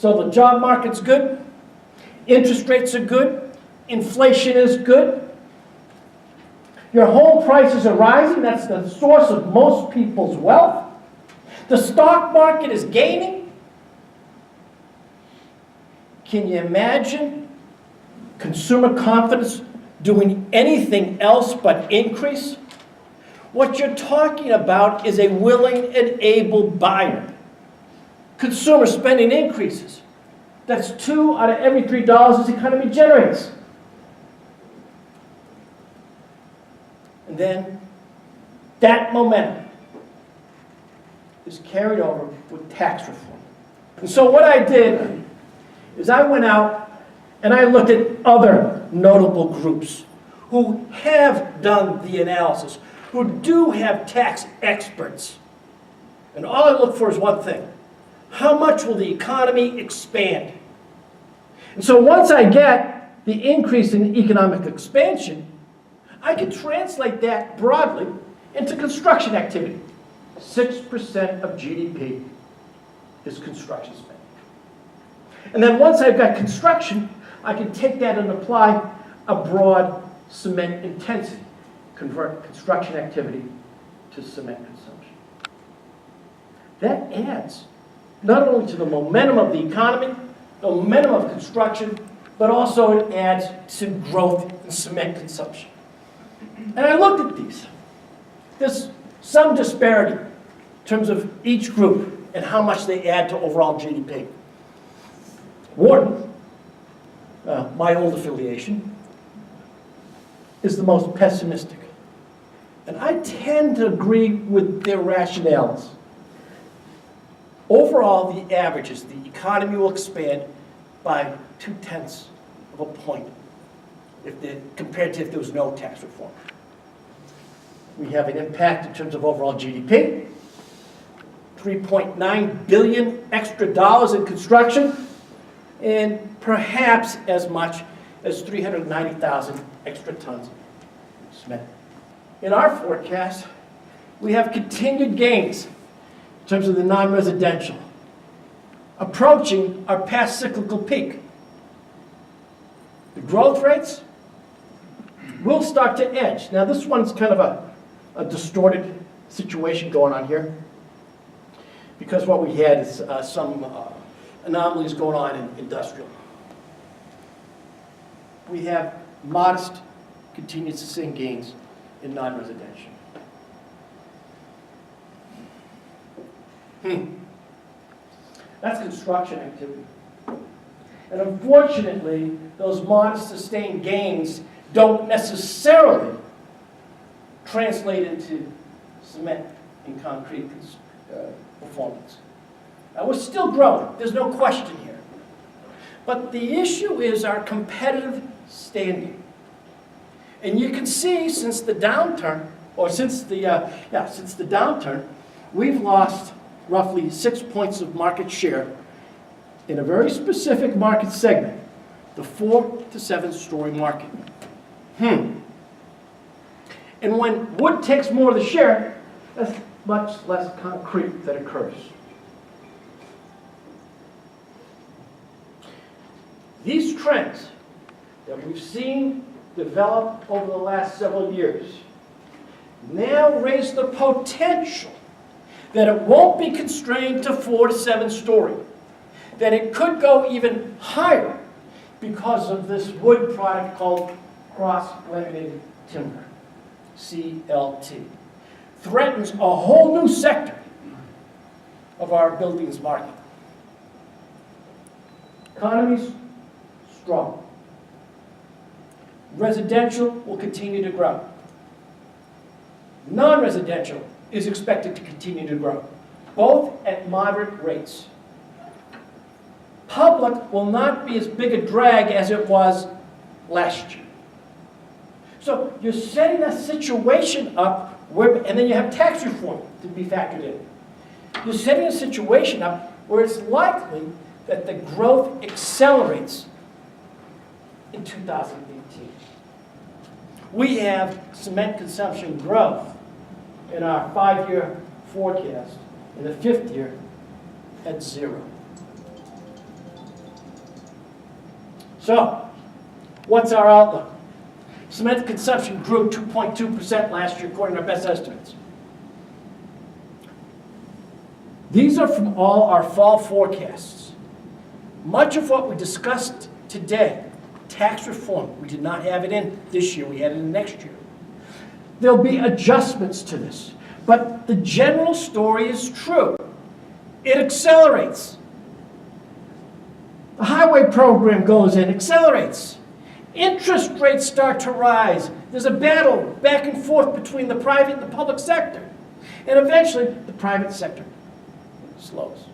So the job market's good, interest rates are good, inflation is good, your home prices are rising, that's the source of most people's wealth, the stock market is gaining. Can you imagine consumer confidence doing anything else but increase? What you're talking about is a willing and able buyer. Consumer spending increases. That's 2 out of every $3 this economy generates. And then that momentum is carried over with tax reform. And so what I did is I went out and I looked at other notable groups who have done the analysis, who do have tax experts. And all I look for is one thing. How much will the economy expand? And so once I get the increase in economic expansion, I can translate that broadly into construction activity. 6% of GDP is construction spending. And then once I've got construction, I can take that and apply a broad cement intensity, convert construction activity to cement consumption. That adds not only to the momentum of the economy, the momentum of construction, but also it adds to growth in cement consumption. And I looked at these. There's some disparity in terms of each group and how much they add to overall GDP. Wharton, my old affiliation, is the most pessimistic. And I tend to agree with their rationales. Overall, the average is the economy will expand by 0.2 of a point compared to if there was no tax reform. We have an impact in terms of overall GDP, $3.9 billion extra dollars in construction, and perhaps as much as 390,000 extra tons of cement. In our forecast, we have continued gains in terms of the non-residential, approaching our past cyclical peak. The growth rates will start to edge. Now this one's kind of a distorted situation going on here, because what we had is some anomalies going on in industrial. We have modest continued sustained gains in non-residential. That's construction activity. And unfortunately, those modest sustained gains don't necessarily translate into cement and concrete performance. Now, we're still growing. There's no question here. But the issue is our competitive standing. And you can see since the downturn, we've lost roughly 6 points of market share in a very specific market segment, the 4 to 7 story market. And when wood takes more of the share, that's much less concrete that occurs. These trends that we've seen develop over the last several years now raise the potential that it won't be constrained to 4 to 7 story, that it could go even higher because of this wood product called cross-laminated timber, CLT. Threatens a whole new sector of our buildings market. Economy's strong. Residential will continue to grow. Non-residential is expected to continue to grow, both at moderate rates. Public will not be as big a drag as it was last year. So you're setting a situation up where, and then you have tax reform to be factored in. You're setting a situation up where it's likely that the growth accelerates in 2018. We have cement consumption growth in our 5-year forecast, in the 5th year, at 0. So, what's our outlook? Cement consumption grew 2.2% last year, according to our best estimates. These are from all our fall forecasts. Much of what we discussed today, tax reform, we did not have it in this year, we had it in next year. There'll be adjustments to this, but the general story is true. It accelerates. The highway program goes in, accelerates. Interest rates start to rise. There's a battle back and forth between the private and the public sector. And eventually, the private sector slows.